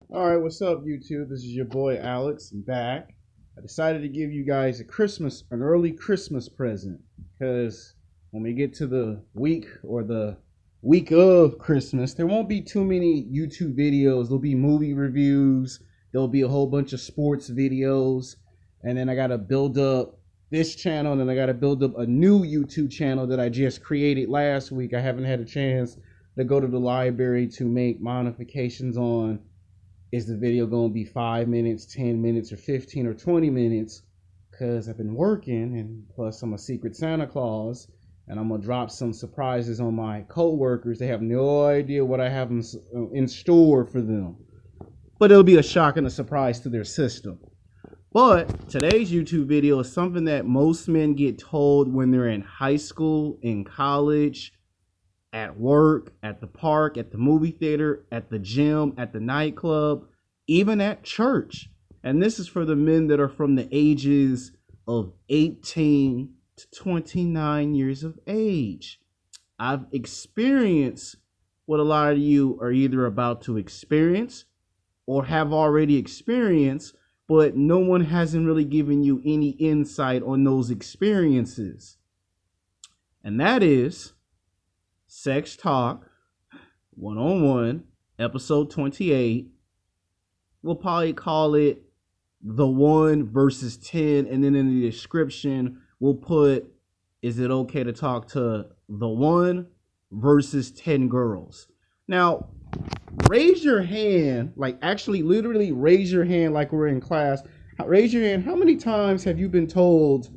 All right, what's up, YouTube? This is your boy Alex. I'm back. I decided to give you guys an early Christmas present, because when we get to the week or the week of Christmas, there won't be too many YouTube videos. There'll be movie reviews. There'll be a whole bunch of sports videos, and then I gotta build up this channel, and then I gotta build up a new YouTube channel that I just created last week. I haven't had a chance to go to the library to make modifications on. Is the video going to be 5 minutes, 10 minutes, or 15 or 20 minutes? Because I've been working, and plus I'm a secret Santa Claus, and I'm going to drop some surprises on my co-workers. They have no idea what I have in store for them. But it'll be a shock and a surprise to their system. But today's YouTube video is something that most men get told when they're in high school, in college, at work, at the park, at the movie theater, at the gym, at the nightclub, even at church. And this is for the men that are from the ages of 18 to 29 years of age. I've experienced what a lot of you are either about to experience or have already experienced, but no one hasn't really given you any insight on those experiences. And that is Sex Talk 101, episode 28. We'll probably call it the 1 versus 10, and then in the description we'll put, is it okay to talk to the 1 versus 10 girls? Now, raise your hand, like actually literally raise your hand like we're in class. Raise your hand. How many times have you been told,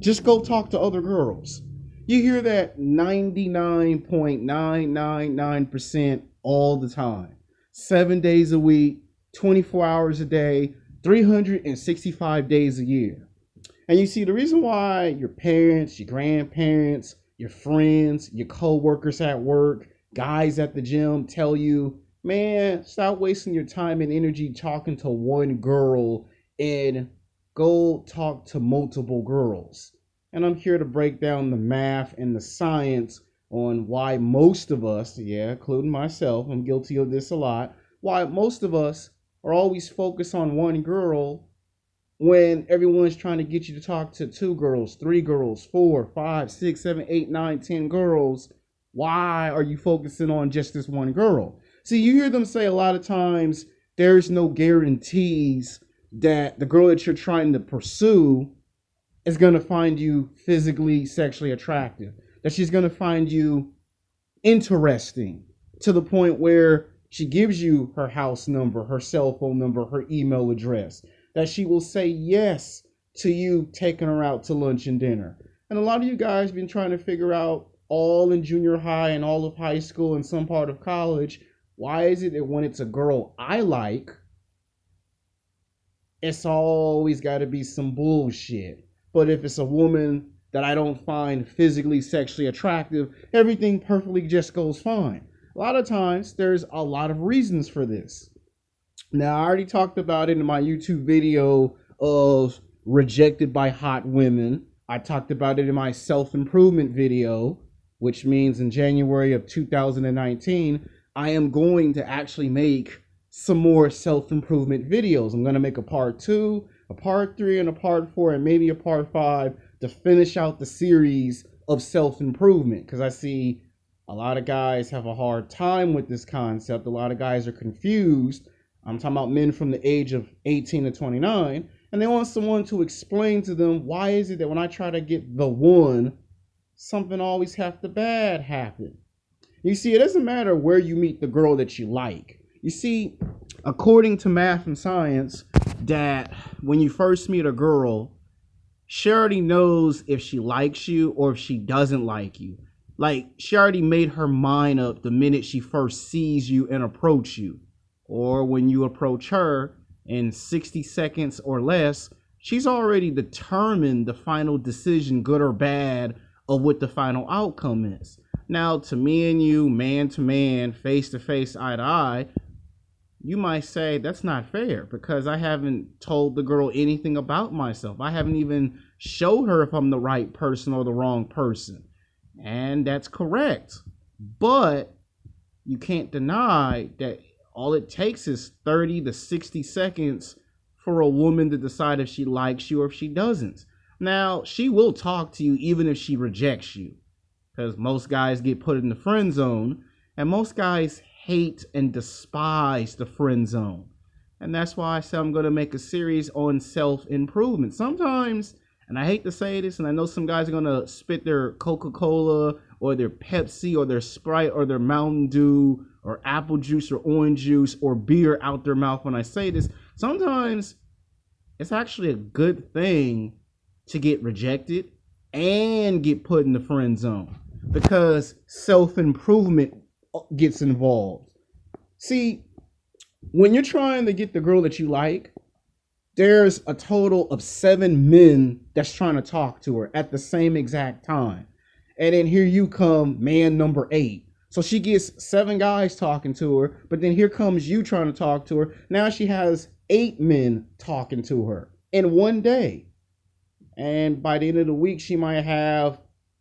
just go talk to other girls? You hear that 99.999% all the time. 7 days a week, 24 hours a day, 365 days a year. And you see, the reason why your parents, your grandparents, your friends, your co-workers at work, guys at the gym tell you, man, stop wasting your time and energy talking to one girl and go talk to multiple girls. And I'm here to break down the math and the science on why most of us, yeah, including myself, I'm guilty of this a lot, why most of us are always focused on one girl when everyone's trying to get you to talk to 2 girls, 3 girls, 4, 5, 6, 7, 8, 9, 10 girls. Why are you focusing on just this one girl? See, you hear them say a lot of times, there's no guarantees that the girl that you're trying to pursue is going to find you physically, sexually attractive, that she's going to find you interesting to the point where she gives you her house number, her cell phone number, her email address, that she will say yes to you taking her out to lunch and dinner. And a lot of you guys been trying to figure out, all in junior high and all of high school and some part of college, why is it that when it's a girl I like, it's always got to be some bullshit? But if it's a woman that I don't find physically, sexually attractive, everything perfectly just goes fine. A lot of times, there's a lot of reasons for this. Now, I already talked about it in my YouTube video of rejected by hot women. I talked about it in my self-improvement video, which means in January of 2019, I am going to actually make some more self-improvement videos. I'm going to make a part 2, a part 3, and a part 4, and maybe a part 5 to finish out the series of self-improvement, because I see a lot of guys have a hard time with this concept. A lot of guys are confused. I'm talking about men from the age of 18 to 29, and they want someone to explain to them, why is it that when I try to get the 1, something always have to bad happen? You see, it doesn't matter where you meet the girl that you like. You see, according to math and science, that when you first meet a girl, she already knows if she likes you or if she doesn't like you. Like, she already made her mind up the minute she first sees you and approach you. Or when you approach her in 60 seconds or less, she's already determined the final decision, good or bad, of what the final outcome is. Now, to me and you, man to man, face to face, eye to eye, you might say that's not fair because I haven't told the girl anything about myself. I haven't even showed her if I'm the right person or the wrong person. And that's correct. But you can't deny that all it takes is 30 to 60 seconds for a woman to decide if she likes you or if she doesn't. Now, she will talk to you even if she rejects you, because most guys get put in the friend zone, and most guys hate and despise the friend zone. And that's why I said I'm going to make a series on self-improvement. Sometimes, and I hate to say this, and I know some guys are going to spit their Coca-Cola or their Pepsi or their Sprite or their Mountain Dew or apple juice or orange juice or beer out their mouth when I say this. Sometimes it's actually a good thing to get rejected and get put in the friend zone, because self-improvement gets involved. See, when you're trying to get the girl that you like, there's a total of 7 men that's trying to talk to her at the same exact time. And then here you come, man number 8. So she gets 7 guys talking to her, but then here comes you trying to talk to her. Now she has 8 men talking to her in one day. And by the end of the week, she might have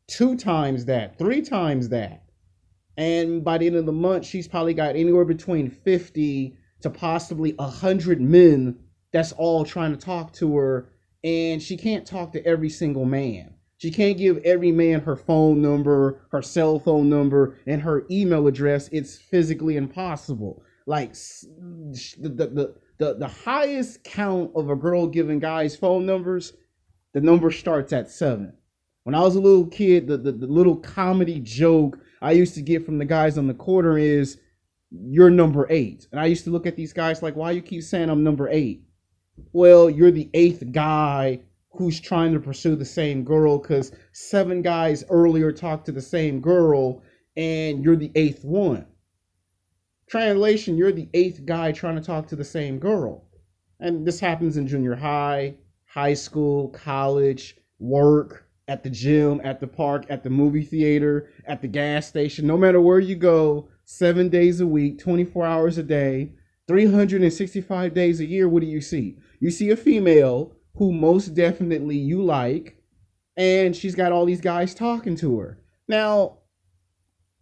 2 times that, 3 times that. And by the end of the month, she's probably got anywhere between 50 to possibly 100 men that's all trying to talk to her. And she can't talk to every single man. She can't give every man her phone number, her cell phone number, and her email address. It's physically impossible. Like the highest count of a girl giving guys phone numbers, the number starts at 7. When I was a little kid, the little comedy joke I used to get from the guys on the corner is, you're number 8. And I used to look at these guys like, why you keep saying I'm number 8? Well, you're the 8th guy who's trying to pursue the same girl, because 7 guys earlier talked to the same girl and you're the 8th one. Translation, you're the 8th guy trying to talk to the same girl. And this happens in junior high, high school, college, work, at the gym, at the park, at the movie theater, at the gas station. No matter where you go, 7 days a week, 24 hours a day, 365 days a year, what do you see? You see a female who most definitely you like, and she's got all these guys talking to her. Now,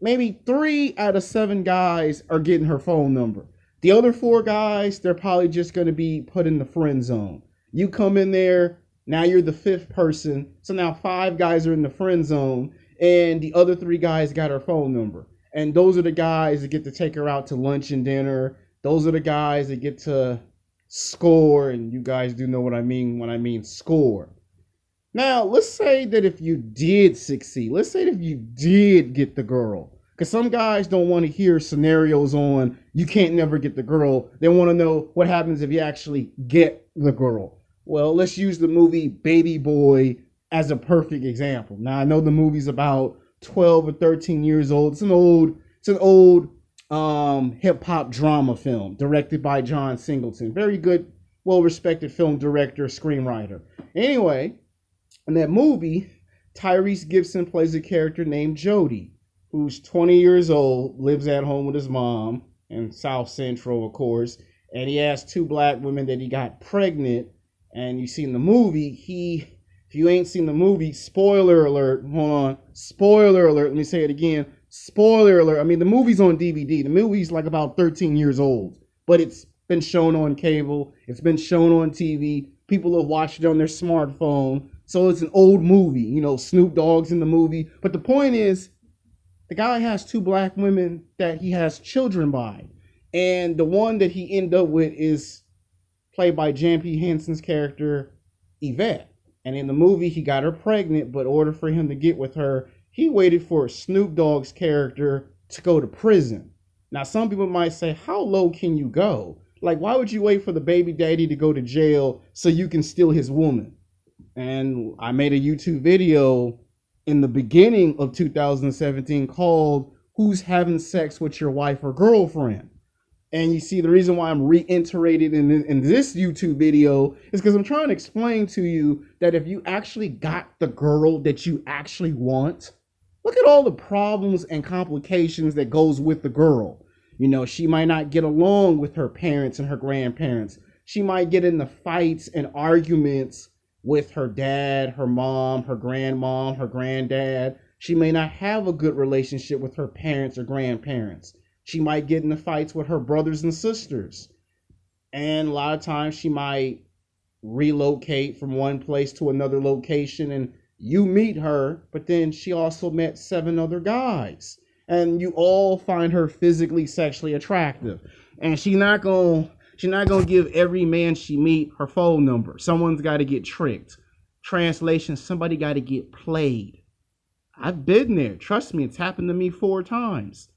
maybe 3 out of 7 guys are getting her phone number. The other 4 guys, they're probably just going to be put in the friend zone. You come in there, now you're the 5th person. So now 5 guys are in the friend zone, and the other 3 guys got her phone number. And those are the guys that get to take her out to lunch and dinner. Those are the guys that get to score, and you guys do know what I mean when I mean score. Now, let's say that if you did succeed, let's say that if you did get the girl, because some guys don't want to hear scenarios on you can't never get the girl. They want to know what happens if you actually get the girl. Well, let's use the movie Baby Boy as a perfect example. Now, I know the movie's about 12 or 13 years old. It's an old hip hop drama film directed by John Singleton. Very good, well-respected film director, screenwriter. Anyway, in that movie, Tyrese Gibson plays a character named Jody, who's 20 years old, lives at home with his mom in South Central, of course, and he has 2 black women that he got pregnant. And you see in the movie, if you ain't seen the movie, spoiler alert, hold on, spoiler alert, let me say it again, spoiler alert. I mean, the movie's on DVD. The movie's like about 13 years old, but it's been shown on cable. It's been shown on TV. People have watched it on their smartphone. So it's an old movie, you know, Snoop Dogg's in the movie. But the point is, the guy has 2 black women that he has children by. And the one that he ended up with is played by Jan P. Henson's character, Yvette. And in the movie, he got her pregnant, but in order for him to get with her, he waited for Snoop Dogg's character to go to prison. Now, some people might say, how low can you go? Like, why would you wait for the baby daddy to go to jail so you can steal his woman? And I made a YouTube video in the beginning of 2017 called Who's Having Sex with Your Wife or Girlfriend? And you see, the reason why I'm reiterating in this YouTube video is because I'm trying to explain to you that if you actually got the girl that you actually want, look at all the problems and complications that goes with the girl. You know, she might not get along with her parents and her grandparents. She might get into fights and arguments with her dad, her mom, her grandmom, her granddad. She may not have a good relationship with her parents or grandparents. She might get into fights with her brothers and sisters. And a lot of times she might relocate from one place to another location, and you meet her, but then she also met 7 other guys. And you all find her physically sexually attractive. And she's not gonna give every man she meet her phone number. Someone's gotta get tricked. Translation, somebody gotta get played. I've been there. Trust me, it's happened to me 4 times.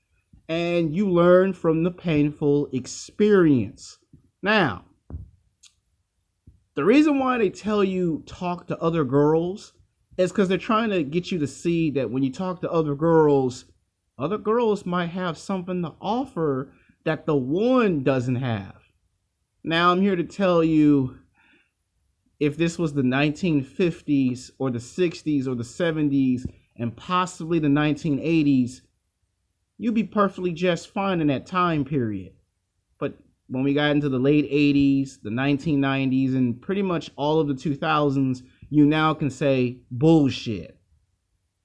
And you learn from the painful experience. Now, the reason why they tell you talk to other girls is because they're trying to get you to see that when you talk to other girls might have something to offer that the one doesn't have. Now, I'm here to tell you, if this was the 1950s or the 60s or the 70s and possibly the 1980s, you'd be perfectly just fine in that time period. But when we got into the late 80s, the 1990s, and pretty much all of the 2000s, you now can say bullshit.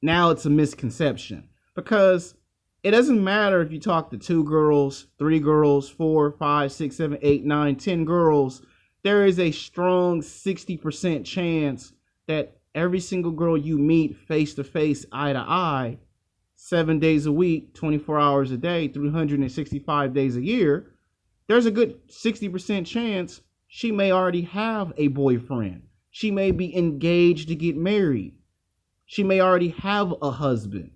Now it's a misconception, because it doesn't matter if you talk to 2 girls, 3 girls, 4, 5, 6, 7, 8, 9, 10 girls. There is a strong 60% chance that every single girl you meet face to face, eye to eye, 7 days a week, 24 hours a day, 365 days a year, there's a good 60% chance she may already have a boyfriend. She may be engaged to get married. She may already have a husband.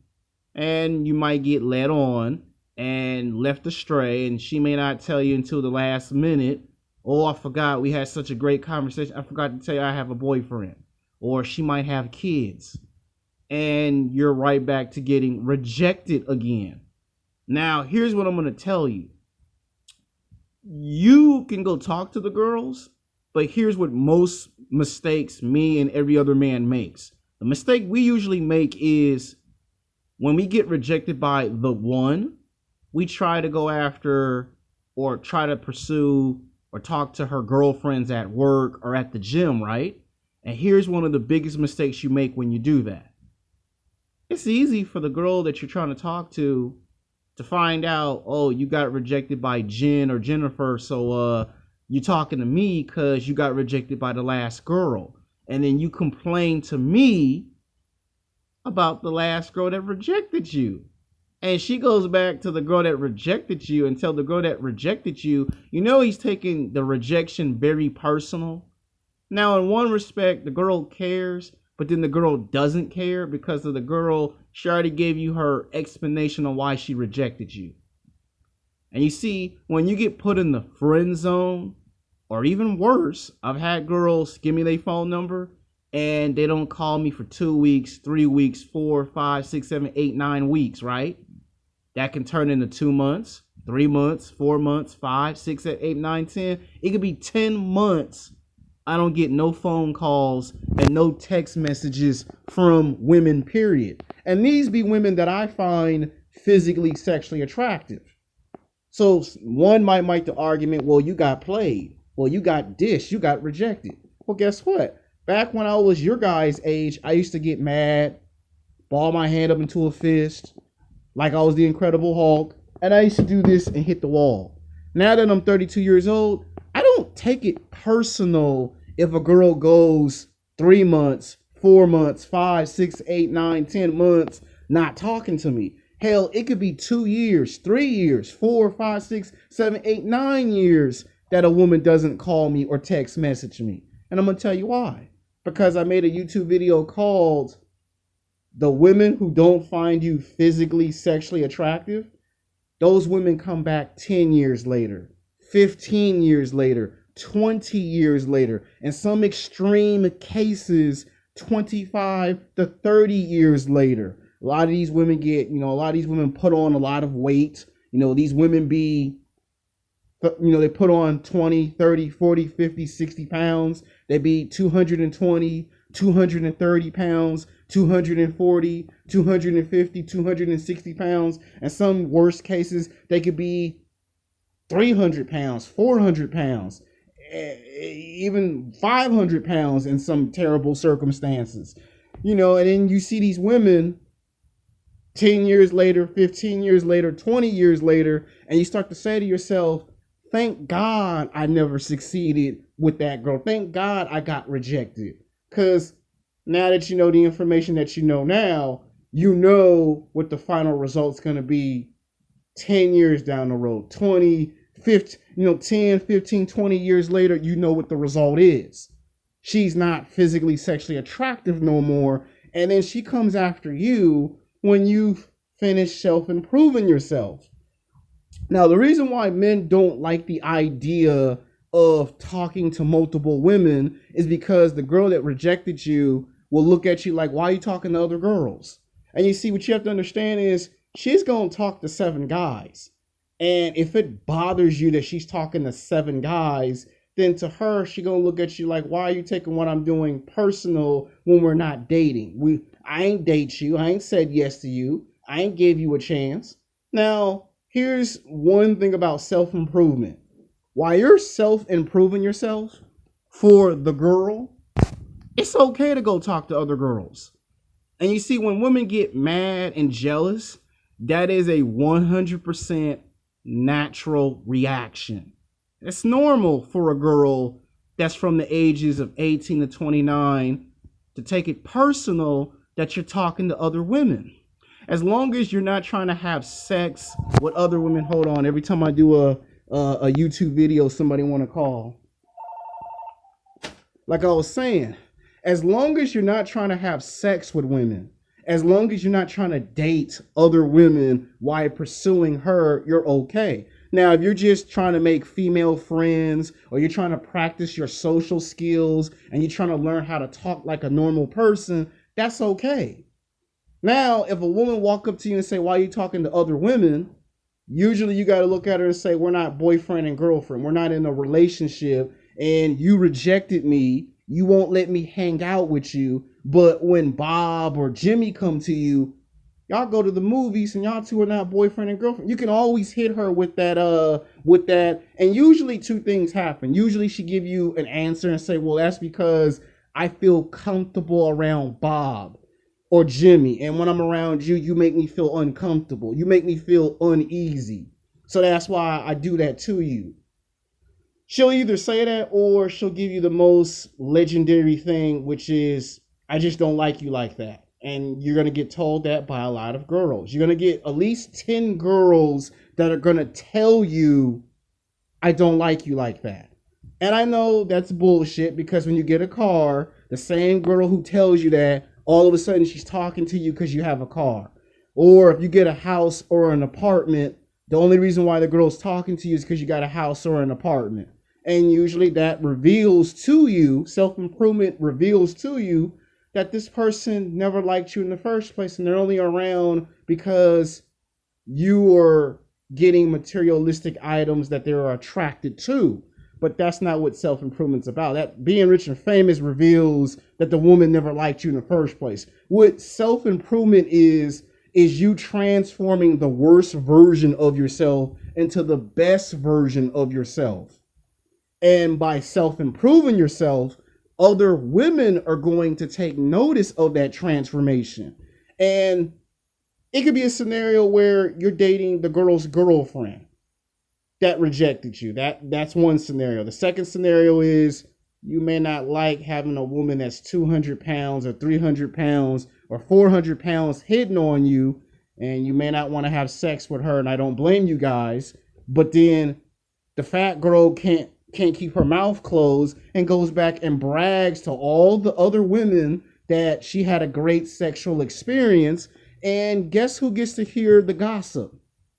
And you might get led on and left astray, and she may not tell you until the last minute, oh, I forgot, we had such a great conversation, I forgot to tell you I have a boyfriend. Or she might have kids. And you're right back to getting rejected again. Now, here's what I'm going to tell you. You can go talk to the girls, but here's what most mistakes me and every other man makes. The mistake we usually make is, when we get rejected by the one, we try to go after or try to pursue or talk to her girlfriends at work or at the gym, right? And here's one of the biggest mistakes you make when you do that. It's easy for the girl that you're trying to talk to find out, oh, you got rejected by Jen or Jennifer, so you talking to me because you got rejected by the last girl. And then you complain to me about the last girl that rejected you. And she goes back to the girl that rejected you and tell the girl that rejected you, you know, he's taking the rejection very personal. Now, in one respect, the girl cares, but then the girl doesn't care because of the girl, she already gave you her explanation on why she rejected you. And you see, when you get put in the friend zone, or even worse, I've had girls give me their phone number and they don't call me for 2 weeks, 3 weeks, 4, 5, 6, 7, 8, 9 weeks, right? That can turn into 2 months, 3 months, 4 months, 5, 6, 7, 8, 9, 10. It could be 10 months. I don't get no phone calls and no text messages from women, period. And these be women that I find physically, sexually attractive. So one might make the argument, well, you got played. Well, you got dished. You got rejected. Well, guess what? Back when I was your guys' age, I used to get mad, ball my hand up into a fist, like I was the Incredible Hulk, and I used to do this and hit the wall. Now that I'm 32 years old, I don't take it personal if a girl goes 3 months, 4 months, 5, 6, 8, 9, 10 months not talking to me. Hell, it could be 2 years, 3 years, 4, 5, 6, 7, 8, 9 years that a woman doesn't call me or text message me. And I'm going to tell you why. Because I made a YouTube video called The Women Who Don't Find You Physically, Sexually Attractive. Those women come back 10 years later, 15 years later, 20 years later. In some extreme cases, 25 to 30 years later. A lot of these women put on a lot of weight. These women they put on 20, 30, 40, 50, 60 pounds. They be 220, 230 pounds, 240, 250, 260 pounds. And some worst cases, they could be 300 pounds, 400 pounds, even 500 pounds in some terrible circumstances. And then you see these women 10 years later, 15 years later, 20 years later, and you start to say to yourself, thank God I never succeeded with that girl. Thank God I got rejected. Because now that you know the information that you know now, you know what the final result's going to be 10 years down the road, 20, 15, 10, 15, 20 years later, you know what the result is. She's not physically, sexually attractive no more. And then she comes after you when you've finished self-improving yourself. Now, the reason why men don't like the idea of talking to multiple women is because the girl that rejected you will look at you like, why are you talking to other girls? And you see, what you have to understand is she's going to talk to 7 guys. And if it bothers you that she's talking to 7 guys, then to her, she's going to look at you like, why are you taking what I'm doing personal when we're not dating? I ain't date you. I ain't said yes to you. I ain't gave you a chance. Now, here's one thing about self-improvement. While you're self-improving yourself for the girl, it's okay to go talk to other girls. And you see, when women get mad and jealous, that is a 100% natural reaction. It's normal for a girl that's from the ages of 18 to 29 to take it personal that you're talking to other women. As long as you're not trying to have sex with other women. Hold on, every time I do a YouTube video, somebody want to call. Like I was saying, as long as you're not trying to have sex with women, as long as you're not trying to date other women while pursuing her, you're okay. Now, if you're just trying to make female friends, or you're trying to practice your social skills and you're trying to learn how to talk like a normal person, that's okay. Now, if a woman walk up to you and say, why are you talking to other women? Usually you got to look at her and say, we're not boyfriend and girlfriend. We're not in a relationship, and you rejected me. You won't let me hang out with you. But when Bob or Jimmy come to you, y'all go to the movies and y'all two are not boyfriend and girlfriend. You can always hit her with that. And usually 2 things happen. Usually she give you an answer and say, well, that's because I feel comfortable around Bob or Jimmy. And when I'm around you, you make me feel uncomfortable. You make me feel uneasy. So that's why I do that to you. She'll either say that, or she'll give you the most legendary thing, which is, I just don't like you like that. And you're going to get told that by a lot of girls. You're going to get at least 10 girls that are going to tell you, I don't like you like that. And I know that's bullshit, because when you get a car, the same girl who tells you that, all of a sudden she's talking to you because you have a car. Or if you get a house or an apartment, the only reason why the girl's talking to you is because you got a house or an apartment. And usually that reveals to you, self-improvement reveals to you, that this person never liked you in the first place, and they're only around because you are getting materialistic items that they're attracted to. But that's not what self-improvement's about. That being rich and famous reveals that the woman never liked you in the first place. What self-improvement is you transforming the worst version of yourself into the best version of yourself. And by self-improving yourself, other women are going to take notice of that transformation. And it could be a scenario where you're dating the girl's girlfriend that rejected you. That's one scenario. The second scenario is you may not like having a woman that's 200 pounds or 300 pounds or 400 pounds hitting on you, and you may not want to have sex with her, and I don't blame you guys. But then the fat girl can't keep her mouth closed and goes back and brags to all the other women that she had a great sexual experience. And guess who gets to hear the gossip?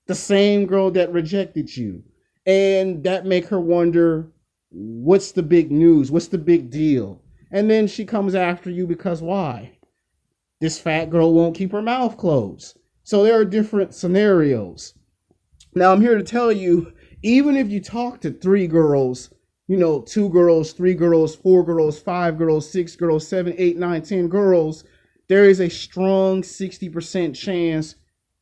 The same girl that rejected you. And that make her wonder, what's the big news? What's the big deal? And then she comes after you because why? This fat girl won't keep her mouth closed. So there are different scenarios. Now I'm here to tell you, even if you talk to 3 girls, 2 girls, 3 girls, 4 girls, 5 girls, 6 girls, 7, 8, 9, 10 girls, there is a strong 60% chance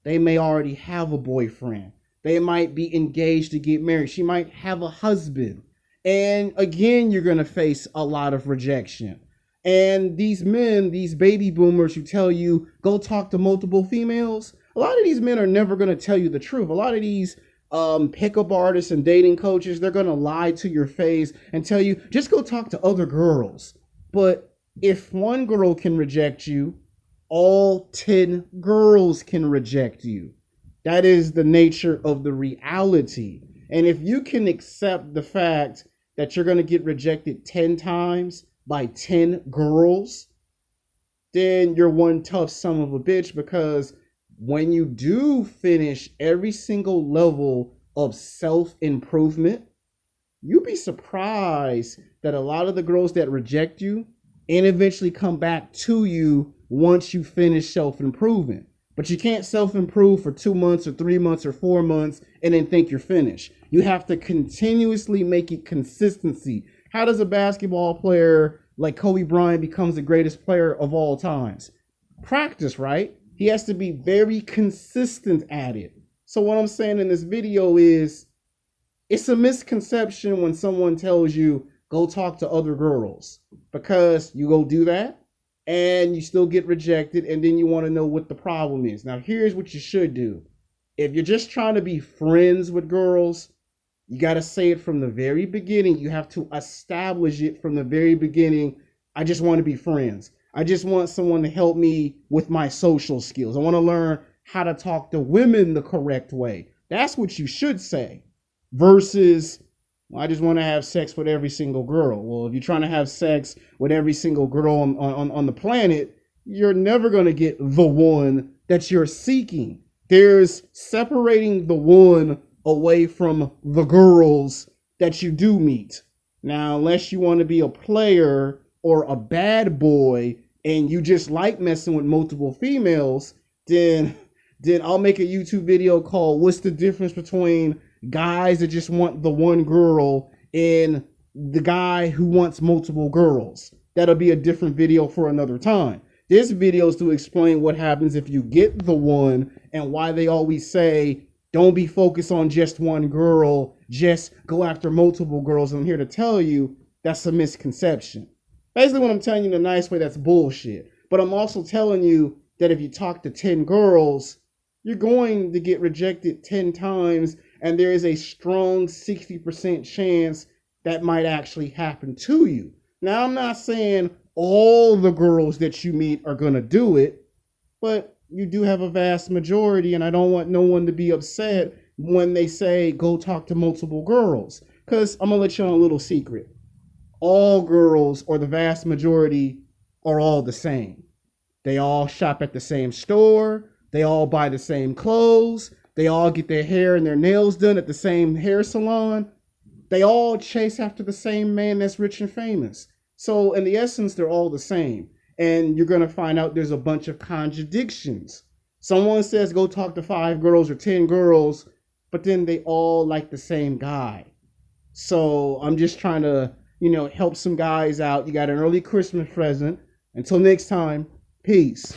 they may already have a boyfriend. They might be engaged to get married. She might have a husband. And again, you're going to face a lot of rejection. And these men, these baby boomers who tell you, go talk to multiple females, A lot of these men are never going to tell you the truth. A lot of these pickup artists and dating coaches, they're going to lie to your face and tell you, just go talk to other girls. But if one girl can reject you, all 10 girls can reject you. That is the nature of the reality. And if you can accept the fact that you're going to get rejected 10 times by 10 girls, then you're one tough son of a bitch, because when you do finish every single level of self-improvement, you'll be surprised that a lot of the girls that reject you and eventually come back to you once you finish self-improvement. But you can't self-improve for 2 months or 3 months or 4 months and then think you're finished. You have to continuously make it consistency. How does a basketball player like Kobe Bryant becomes the greatest player of all times? Practice, right? He has to be very consistent at it. So what I'm saying in this video is, it's a misconception when someone tells you, go talk to other girls, because you go do that and you still get rejected, and then you want to know what the problem is. Now, here's what you should do. If you're just trying to be friends with girls, you got to say it from the very beginning. You have to establish it from the very beginning. I just want to be friends. I just want someone to help me with my social skills. I want to learn how to talk to women the correct way. That's what you should say. Versus, well, I just want to have sex with every single girl. Well, if you're trying to have sex with every single girl on the planet, you're never going to get the one that you're seeking. There's separating the one away from the girls that you do meet. Now, unless you want to be a player or a bad boy and you just like messing with multiple females, then I'll make a YouTube video called "What's the difference between guys that just want the one girl and the guy who wants multiple girls." That'll be a different video for another time. This video is to explain what happens if you get the one, and why they always say, don't be focused on just one girl, just go after multiple girls. And I'm here to tell you that's a misconception. Basically, what I'm telling you in a nice way, that's bullshit. But I'm also telling you that if you talk to 10 girls, you're going to get rejected 10 times, and there is a strong 60% chance that might actually happen to you. Now, I'm not saying all the girls that you meet are going to do it, but you do have a vast majority, and I don't want no one to be upset when they say, go talk to multiple girls. Because I'm going to let you on a little secret. All girls, or the vast majority, are all the same. They all shop at the same store. They all buy the same clothes. They all get their hair and their nails done at the same hair salon. They all chase after the same man that's rich and famous. So in the essence, they're all the same. And you're going to find out there's a bunch of contradictions. Someone says go talk to 5 girls or 10 girls, but then they all like the same guy. So I'm just trying to, help some guys out. You got an early Christmas present. Until next time, peace.